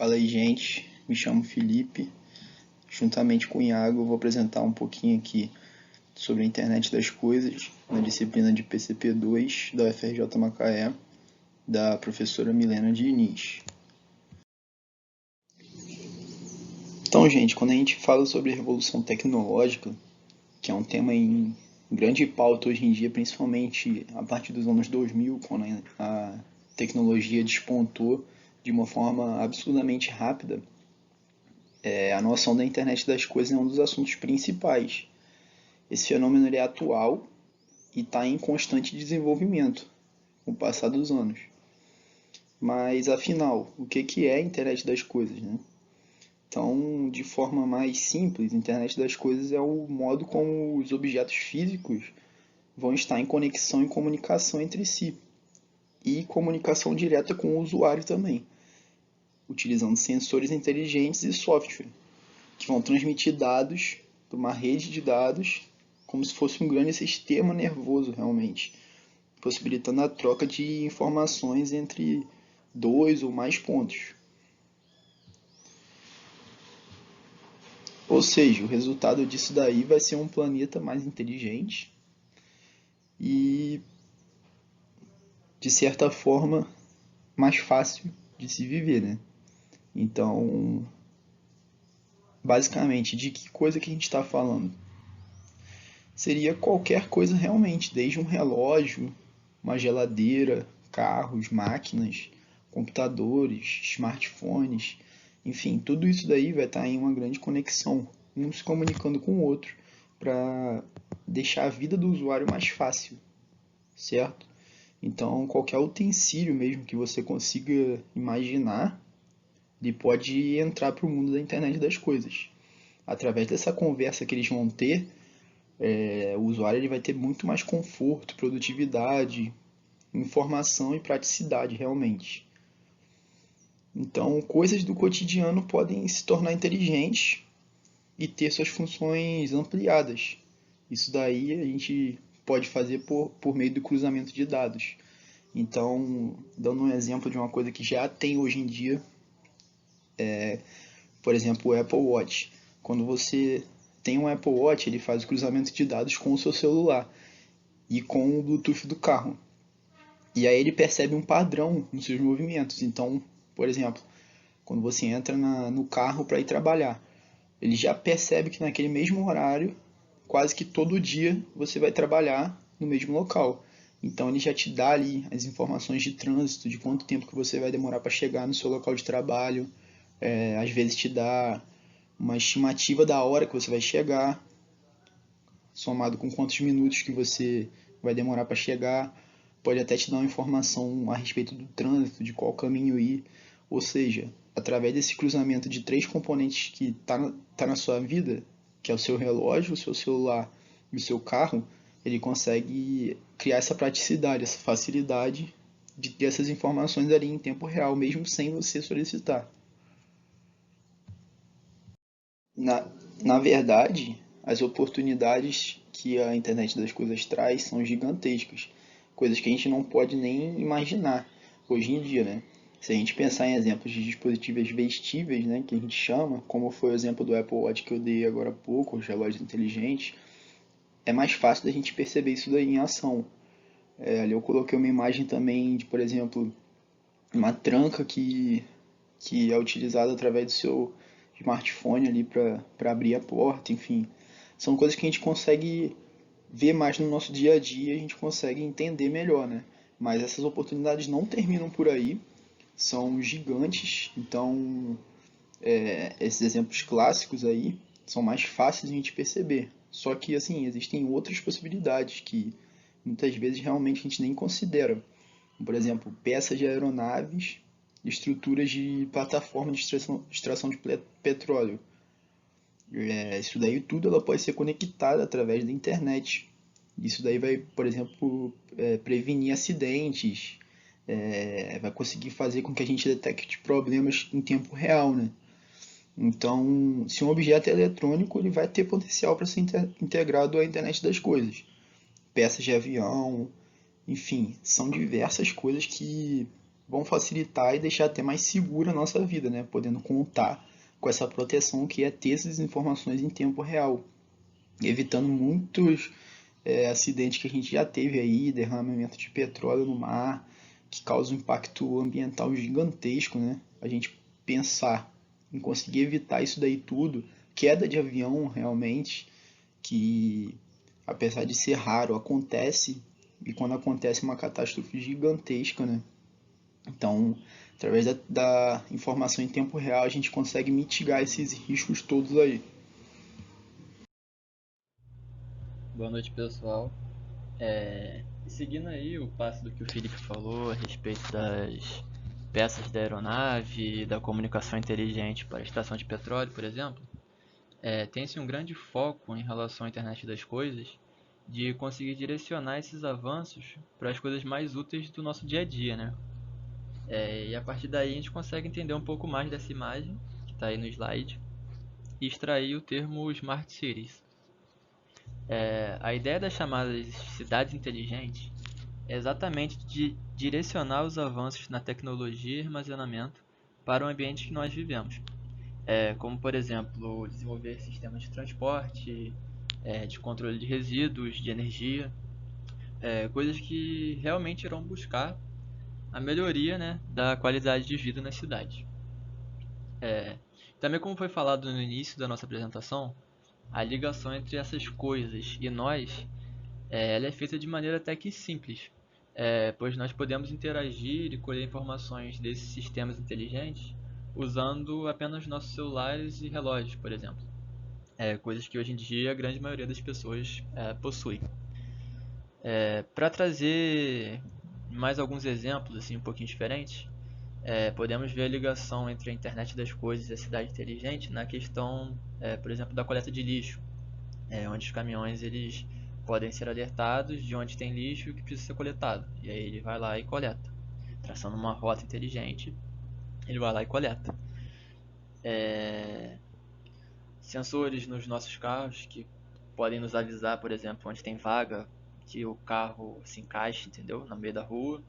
Fala aí, gente. Me chamo Felipe. Juntamente com o Iago, eu vou apresentar um pouquinho aqui sobre a internet das coisas na disciplina de PCP-2 da UFRJ Macaé, da professora Milena Diniz. Então, gente, quando a gente fala sobre revolução tecnológica, que é um tema em grande pauta hoje em dia, principalmente a partir dos anos 2000, quando a tecnologia despontou de uma forma absurdamente rápida, a noção da internet das coisas é um dos assuntos principais. Esse fenômeno ele é atual e está em constante desenvolvimento com o passar dos anos. Mas, afinal, o que é a internet das coisas, né? Então, de forma mais simples, a internet das coisas é o modo como os objetos físicos vão estar em conexão e comunicação entre si, e comunicação direta com o usuário também, utilizando sensores inteligentes e software, que vão transmitir dados para uma rede de dados, como se fosse um grande sistema nervoso realmente, possibilitando a troca de informações entre dois ou mais pontos. Ou seja, o resultado disso daí vai ser um planeta mais inteligente e, de certa forma, mais fácil de se viver, né? Então, basicamente, de que coisa que a gente está falando? Seria qualquer coisa realmente, desde um relógio, uma geladeira, carros, máquinas, computadores, smartphones, enfim, tudo isso daí vai estar em uma grande conexão, um se comunicando com o outro, para deixar a vida do usuário mais fácil, certo? Então, qualquer utensílio mesmo que você consiga imaginar, ele pode entrar para o mundo da internet das coisas. Através dessa conversa que eles vão ter, o usuário ele vai ter muito mais conforto, produtividade, informação e praticidade realmente. Então, coisas do cotidiano podem se tornar inteligentes e ter suas funções ampliadas. Isso daí a gente pode fazer por meio do cruzamento de dados. Então, dando um exemplo de uma coisa que já tem hoje em dia, por exemplo, o Apple Watch. Quando você tem um Apple Watch, ele faz o cruzamento de dados com o seu celular e com o Bluetooth do carro. E aí ele percebe um padrão nos seus movimentos. Então, por exemplo, quando você entra no carro para ir trabalhar, ele já percebe que naquele mesmo horário, quase que todo dia, você vai trabalhar no mesmo local. Então ele já te dá ali as informações de trânsito, de quanto tempo que você vai demorar para chegar no seu local de trabalho. Às vezes te dá uma estimativa da hora que você vai chegar, somado com quantos minutos que você vai demorar para chegar. Pode até te dar uma informação a respeito do trânsito, de qual caminho ir. Ou seja, através desse cruzamento de três componentes que tá na sua vida, que é o seu relógio, o seu celular e o seu carro, ele consegue criar essa praticidade, essa facilidade de ter essas informações ali em tempo real, mesmo sem você solicitar. Na, na verdade, as oportunidades que a internet das coisas traz são gigantescas, coisas que a gente não pode nem imaginar hoje em dia, né? Se a gente pensar em exemplos de dispositivos vestíveis, né, que a gente chama, como foi o exemplo do Apple Watch que eu dei agora há pouco, os relógios inteligentes, é mais fácil da gente perceber isso daí em ação. Ali eu coloquei uma imagem também de, por exemplo, uma tranca que é utilizada através do seu smartphone ali para abrir a porta, enfim. São coisas que a gente consegue ver mais no nosso dia a dia, a gente consegue entender melhor, né? Mas essas oportunidades não terminam por aí, são gigantes, então esses exemplos clássicos aí são mais fáceis de a gente perceber. Só que, assim, existem outras possibilidades que muitas vezes realmente a gente nem considera. Por exemplo, peças de aeronaves, estruturas de plataforma de extração de petróleo. Isso daí tudo ela pode ser conectada através da internet. Isso daí vai, por exemplo, prevenir acidentes, vai conseguir fazer com que a gente detecte problemas em tempo real, né? Então, se um objeto é eletrônico, ele vai ter potencial para ser integrado à internet das coisas. Peças de avião, enfim, são diversas coisas que vão facilitar e deixar até mais segura a nossa vida, né? Podendo contar com essa proteção que é ter essas informações em tempo real, evitando muitos acidentes que a gente já teve aí, derramamento de petróleo no mar, que causa um impacto ambiental gigantesco, né? A gente pensar em conseguir evitar isso daí tudo, queda de avião realmente, que apesar de ser raro, acontece, e quando acontece é uma catástrofe gigantesca, né? Então, através da informação em tempo real, a gente consegue mitigar esses riscos todos aí. Boa noite, pessoal. Seguindo aí o passo do que o Felipe falou a respeito das peças da aeronave, da comunicação inteligente para a extração de petróleo, por exemplo, tem-se um grande foco em relação à internet das coisas de conseguir direcionar esses avanços para as coisas mais úteis do nosso dia a dia, né? E a partir daí a gente consegue entender um pouco mais dessa imagem que está aí no slide e extrair o termo Smart Cities. A ideia das chamadas cidades inteligentes é exatamente de direcionar os avanços na tecnologia e armazenamento para o ambiente que nós vivemos. Como, por exemplo, desenvolver sistemas de transporte, de controle de resíduos, de energia, coisas que realmente irão buscar a melhoria, né, da qualidade de vida nas cidades. Também, como foi falado no início da nossa apresentação, a ligação entre essas coisas e nós ela é feita de maneira até que simples, pois nós podemos interagir e colher informações desses sistemas inteligentes usando apenas nossos celulares e relógios, por exemplo. Coisas que hoje em dia a grande maioria das pessoas possui. Para trazer mais alguns exemplos assim um pouquinho diferentes, podemos ver a ligação entre a internet das coisas e a cidade inteligente na questão, por exemplo, da coleta de lixo, onde os caminhões eles podem ser alertados de onde tem lixo que precisa ser coletado. E aí ele vai lá e coleta. Traçando uma rota inteligente, ele vai lá e coleta. Sensores nos nossos carros que podem nos avisar, por exemplo, onde tem vaga, que o carro se encaixe, entendeu? No meio da rua.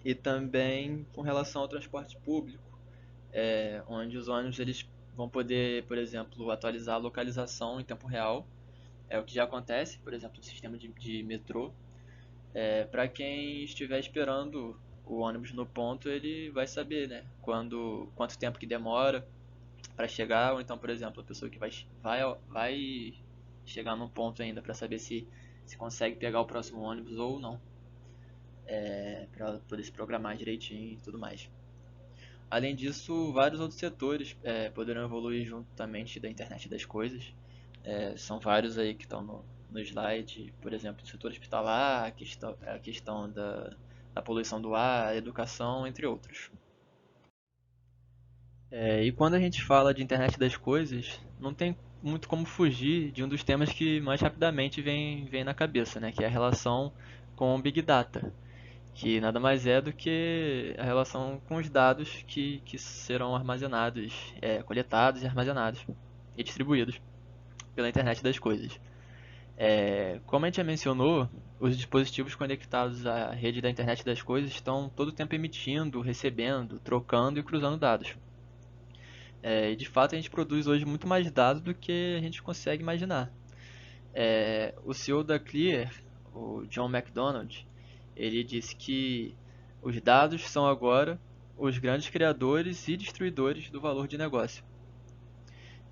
E também com relação ao transporte público, onde os ônibus eles vão poder, por exemplo, atualizar a localização em tempo real. É o que já acontece, por exemplo, no sistema de metrô. Para quem estiver esperando o ônibus no ponto, ele vai saber, né? Quanto tempo que demora para chegar, ou então, por exemplo, a pessoa que vai chegar no ponto ainda para saber se consegue pegar o próximo ônibus ou não, para poder se programar direitinho e tudo mais. Além disso, vários outros setores poderão evoluir juntamente da internet das coisas. São vários aí que estão no slide, por exemplo, o setor hospitalar, a questão da poluição do ar, a educação, entre outros. E quando a gente fala de internet das coisas, não tem muito como fugir de um dos temas que mais rapidamente vem na cabeça, né? Que é a relação com o Big Data, que nada mais é do que a relação com os dados que serão armazenados, coletados e armazenados e distribuídos pela internet das coisas. Como a gente já mencionou, os dispositivos conectados à rede da internet das coisas estão todo o tempo emitindo, recebendo, trocando e cruzando dados. E de fato a gente produz hoje muito mais dados do que a gente consegue imaginar. O CEO da Clear, o John McDonald, ele disse que os dados são agora os grandes criadores e destruidores do valor de negócio.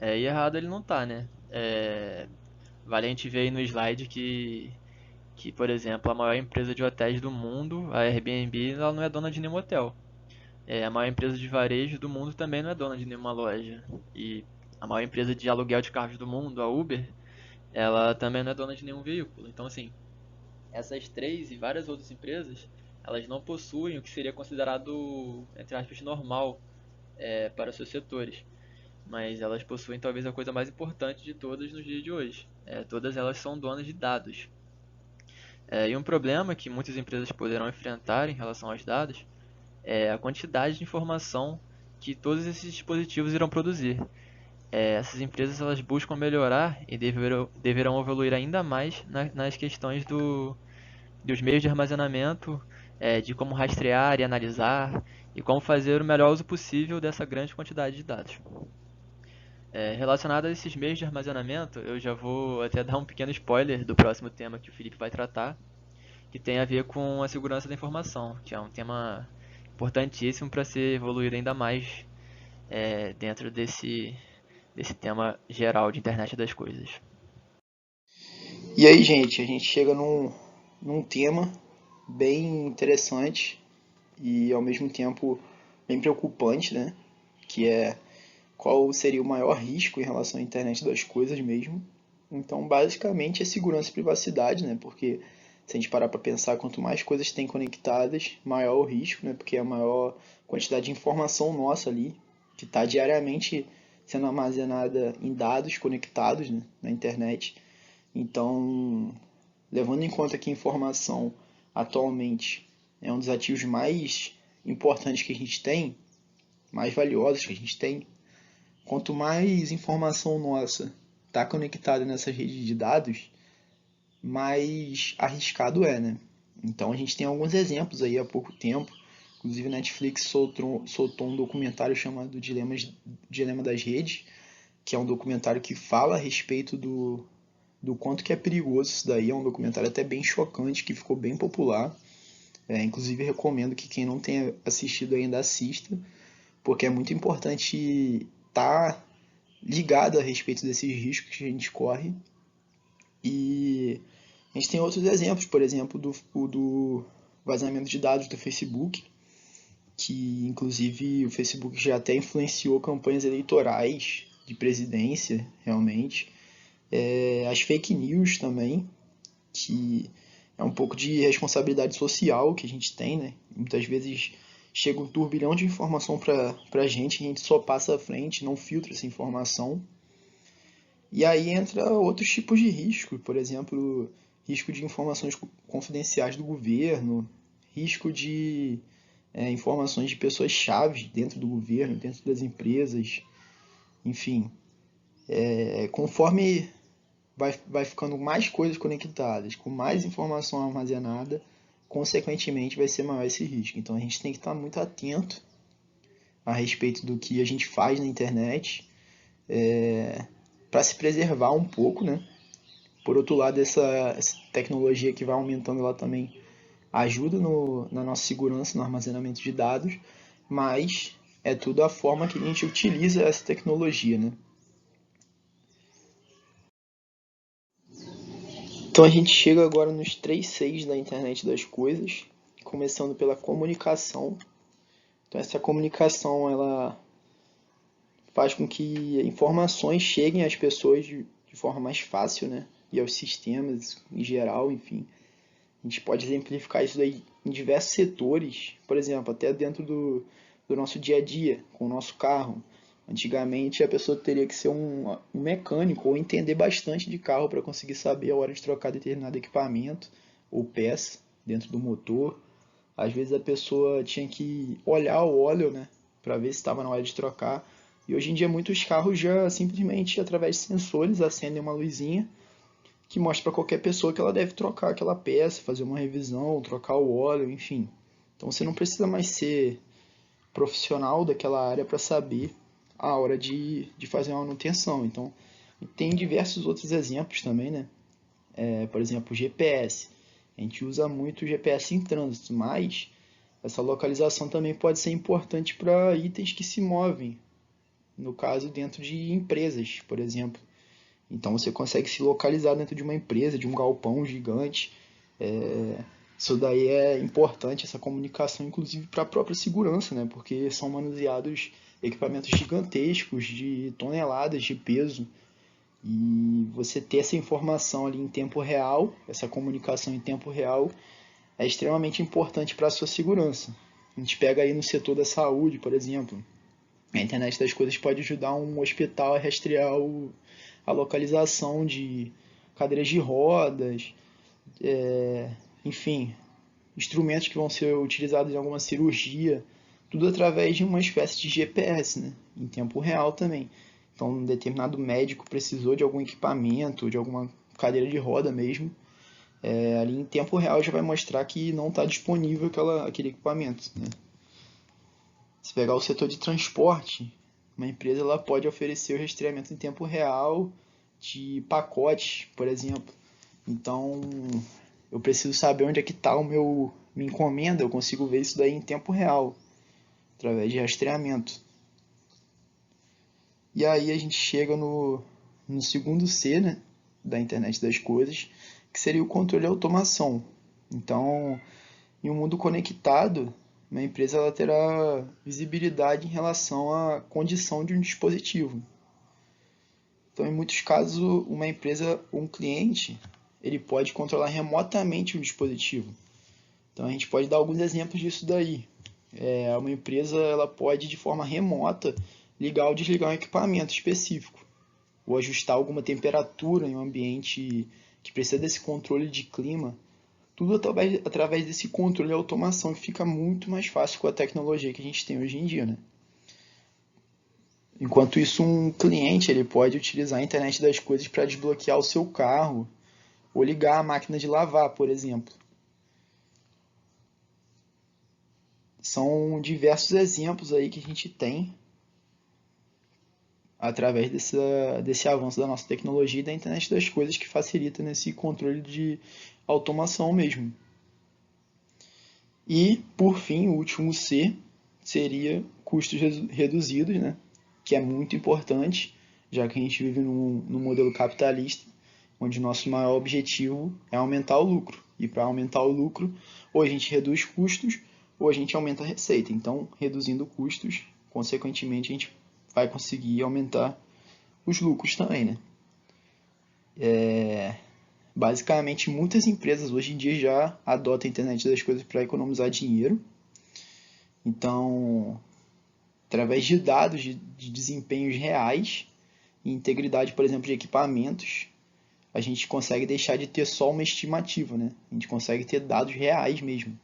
E errado ele não está, né? Vale a gente ver aí no slide que, por exemplo, a maior empresa de hotéis do mundo, a Airbnb, ela não é dona de nenhum hotel. A maior empresa de varejo do mundo também não é dona de nenhuma loja. E a maior empresa de aluguel de carros do mundo, a Uber, ela também não é dona de nenhum veículo. Então, assim, essas três e várias outras empresas, elas não possuem o que seria considerado, entre aspas, normal para os seus setores. Mas elas possuem talvez a coisa mais importante de todas nos dias de hoje. Todas elas são donas de dados. E um problema que muitas empresas poderão enfrentar em relação aos dados é a quantidade de informação que todos esses dispositivos irão produzir. Essas empresas elas buscam melhorar e deverão evoluir ainda mais nas questões dos meios de armazenamento, de como rastrear e analisar e como fazer o melhor uso possível dessa grande quantidade de dados. Relacionado a esses meios de armazenamento, eu já vou até dar um pequeno spoiler do próximo tema que o Felipe vai tratar, que tem a ver com a segurança da informação, que é um tema importantíssimo para ser evoluído ainda mais dentro desse tema geral de internet das coisas. E aí, gente, a gente chega num tema bem interessante e ao mesmo tempo bem preocupante, né? Que é qual seria o maior risco em relação à internet das coisas mesmo. Então, basicamente, é segurança e privacidade, né? Porque se a gente parar para pensar, quanto mais coisas tem conectadas, maior o risco, né? Porque é a maior quantidade de informação nossa ali, que está diariamente sendo armazenada em dados conectados, né? Na internet. Então, levando em conta que informação atualmente é um dos ativos mais importantes que a gente tem, mais valiosos que a gente tem, quanto mais informação nossa está conectada nessas redes de dados, mais arriscado é, né? Então a gente tem alguns exemplos aí há pouco tempo. Inclusive a Netflix soltou um documentário chamado Dilema das Redes, que é um documentário que fala a respeito do quanto que é perigoso isso daí. É um documentário até bem chocante, que ficou bem popular. Inclusive recomendo que quem não tenha assistido ainda assista, porque é muito importante estar ligado a respeito desses riscos que a gente corre. E a gente tem outros exemplos, por exemplo, do vazamento de dados do Facebook, que inclusive o Facebook já até influenciou campanhas eleitorais de presidência, realmente. As fake news também, que é um pouco de responsabilidade social que a gente tem, né? Muitas vezes chega um turbilhão de informação pra gente, a gente só passa à frente, não filtra essa informação. E aí entra outros tipos de risco, por exemplo, risco de informações confidenciais do governo, risco de informações de pessoas-chave dentro do governo, dentro das empresas, enfim. Conforme vai ficando mais coisas conectadas, com mais informação armazenada, consequentemente vai ser maior esse risco. Então a gente tem que estar muito atento a respeito do que a gente faz na internet, para se preservar um pouco, né? Por outro lado, essa tecnologia que vai aumentando, ela também ajuda na nossa segurança, no armazenamento de dados, mas é tudo a forma que a gente utiliza essa tecnologia, né? Então a gente chega agora nos 3 Cs da internet das coisas, começando pela comunicação. Então essa comunicação, ela faz com que informações cheguem às pessoas de forma mais fácil, né? E aos sistemas em geral, enfim. A gente pode exemplificar isso daí em diversos setores, por exemplo, até dentro do nosso dia a dia, com o nosso carro. Antigamente a pessoa teria que ser um mecânico ou entender bastante de carro para conseguir saber a hora de trocar determinado equipamento ou peça dentro do motor. Às vezes a pessoa tinha que olhar o óleo, né, para ver se estava na hora de trocar. E hoje em dia muitos carros já simplesmente através de sensores acendem uma luzinha que mostra para qualquer pessoa que ela deve trocar aquela peça, fazer uma revisão, trocar o óleo, enfim. Então você não precisa mais ser profissional daquela área para saber a hora de fazer uma manutenção. Então tem diversos outros exemplos também, né? Por exemplo, o GPS. A gente usa muito o GPS em trânsito, mas essa localização também pode ser importante para itens que se movem, no caso dentro de empresas, por exemplo. Então você consegue se localizar dentro de uma empresa, de um galpão gigante. Isso daí é importante, essa comunicação, inclusive para a própria segurança, né? Porque são manuseados equipamentos gigantescos de toneladas de peso. E você ter essa informação ali em tempo real, essa comunicação em tempo real, é extremamente importante para a sua segurança. A gente pega aí no setor da saúde, por exemplo. A internet das coisas pode ajudar um hospital a rastrear a localização de cadeiras de rodas, enfim, instrumentos que vão ser utilizados em alguma cirurgia, tudo através de uma espécie de GPS, né? Em tempo real também. Então, um determinado médico precisou de algum equipamento, de alguma cadeira de roda mesmo, Ali em tempo real já vai mostrar que não está disponível aquele equipamento, né? Se pegar o setor de transporte, uma empresa ela pode oferecer o rastreamento em tempo real de pacotes, por exemplo. Então, eu preciso saber onde é que está minha encomenda, eu consigo ver isso daí em tempo real, através de rastreamento. E aí a gente chega no segundo C, né, da internet das coisas, que seria o controle e automação. Então, em um mundo conectado, uma empresa ela terá visibilidade em relação à condição de um dispositivo. Então, em muitos casos, uma empresa, um cliente, ele pode controlar remotamente um dispositivo. Então, a gente pode dar alguns exemplos disso daí. Uma empresa ela pode, de forma remota, ligar ou desligar um equipamento específico, ou ajustar alguma temperatura em um ambiente que precisa desse controle de clima. Tudo através desse controle e automação que fica muito mais fácil com a tecnologia que a gente tem hoje em dia, né? Enquanto isso, um cliente ele pode utilizar a internet das coisas para desbloquear o seu carro ou ligar a máquina de lavar, por exemplo. São diversos exemplos aí que a gente tem através desse avanço da nossa tecnologia e da internet das coisas que facilita nesse controle de automação mesmo. E, por fim, o último C seria custos reduzidos, né? Que é muito importante, já que a gente vive num modelo capitalista, onde nosso maior objetivo é aumentar o lucro. E para aumentar o lucro, ou a gente reduz custos, ou a gente aumenta a receita. Então, reduzindo custos, consequentemente, a gente vai conseguir aumentar os lucros também, né? Basicamente, muitas empresas hoje em dia já adotam a internet das coisas para economizar dinheiro. Então, através de dados de desempenhos reais e integridade, por exemplo, de equipamentos, a gente consegue deixar de ter só uma estimativa, né? A gente consegue ter dados reais mesmo.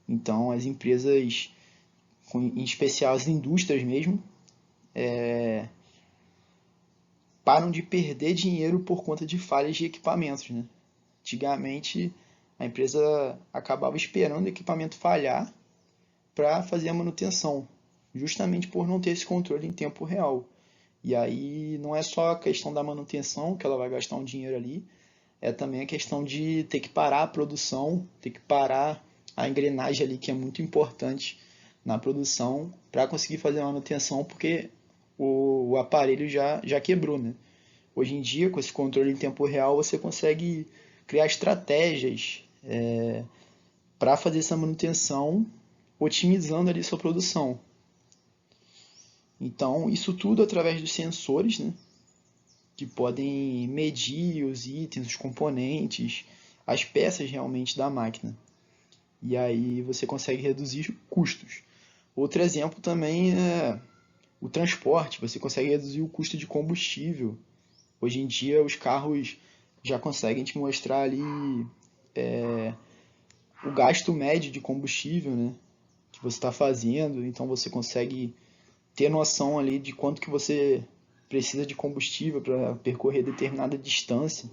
Então, as empresas, em especial as indústrias mesmo, param de perder dinheiro por conta de falhas de equipamentos, né? Antigamente, a empresa acabava esperando o equipamento falhar para fazer a manutenção, justamente por não ter esse controle em tempo real. E aí não é só a questão da manutenção, que ela vai gastar um dinheiro ali, é também a questão de ter que parar a produção, ter que parar a engrenagem ali, que é muito importante na produção, para conseguir fazer a manutenção, porque o aparelho já quebrou, né? Hoje em dia, com esse controle em tempo real, você consegue criar estratégias para fazer essa manutenção, otimizando ali sua produção. Então, isso tudo através dos sensores, né, que podem medir os itens, os componentes, as peças realmente da máquina. E aí você consegue reduzir custos. Outro exemplo também é o transporte. Você consegue reduzir o custo de combustível. Hoje em dia os carros já conseguem te mostrar ali o gasto médio de combustível, né, que você está fazendo. Então você consegue ter noção ali de quanto que você precisa de combustível para percorrer determinada distância.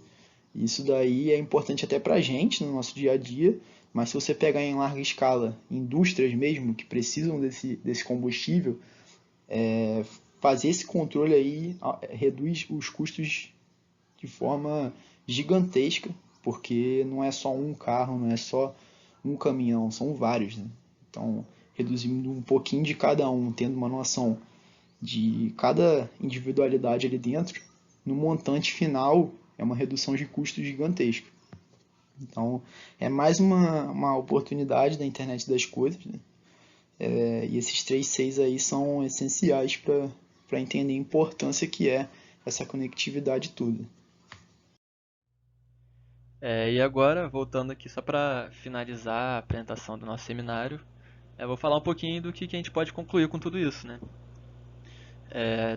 Isso daí é importante até para a gente no nosso dia a dia, mas se você pegar em larga escala indústrias mesmo que precisam desse combustível, fazer esse controle aí reduz os custos de forma gigantesca, porque não é só um carro, não é só um caminhão, são vários, né? Então, reduzindo um pouquinho de cada um, tendo uma noção de cada individualidade ali dentro, no montante final é uma redução de custo gigantesca. Então, é mais uma oportunidade da internet das coisas, né? E esses três Cs aí são essenciais para entender a importância que é essa conectividade toda. E agora, voltando aqui só para finalizar a apresentação do nosso seminário, eu vou falar um pouquinho do que a gente pode concluir com tudo isso, né?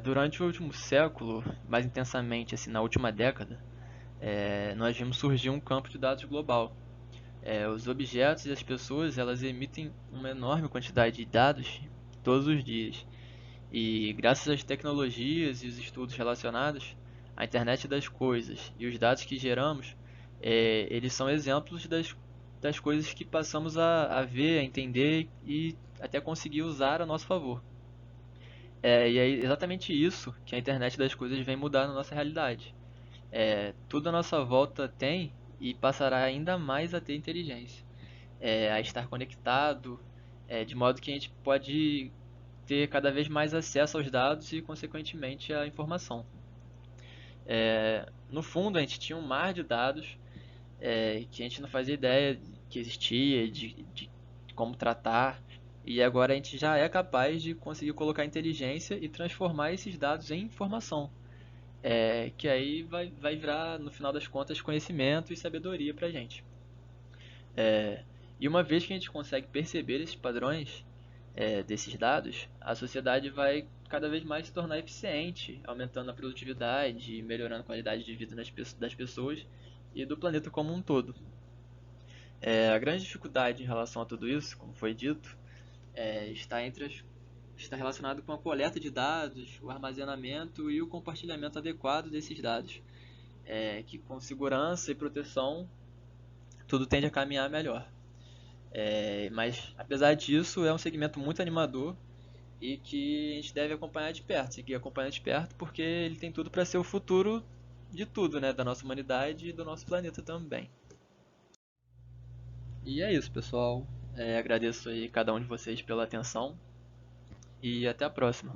Durante o último século, mais intensamente assim na última década, nós vimos surgir um campo de dados global. Os objetos e as pessoas elas emitem uma enorme quantidade de dados todos os dias. E graças às tecnologias e os estudos relacionados, a internet das coisas e os dados que geramos, eles são exemplos das coisas que passamos a ver, a entender e até conseguir usar a nosso favor. E é exatamente isso que a internet das coisas vem mudar na nossa realidade. Tudo à nossa volta tem e passará ainda mais a ter inteligência, a estar conectado, de modo que a gente pode ter cada vez mais acesso aos dados e, consequentemente, à informação. No fundo, a gente tinha um mar de dados que a gente não fazia ideia que existia, de como tratar, e agora a gente já é capaz de conseguir colocar inteligência e transformar esses dados em informação, que aí vai virar, no final das contas, conhecimento e sabedoria para a gente. E uma vez que a gente consegue perceber esses padrões desses dados, a sociedade vai cada vez mais se tornar eficiente, aumentando a produtividade e melhorando a qualidade de vida das pessoas e do planeta como um todo. A grande dificuldade em relação a tudo isso, como foi dito, está relacionado com a coleta de dados, o armazenamento e o compartilhamento adequado desses dados, que com segurança e proteção tudo tende a caminhar melhor. Mas apesar disso, é um segmento muito animador e que a gente deve acompanhar de perto, seguir acompanhando de perto, porque ele tem tudo para ser o futuro de tudo, né, da nossa humanidade e do nosso planeta também. E é isso, pessoal. Agradeço aí cada um de vocês pela atenção e até a próxima.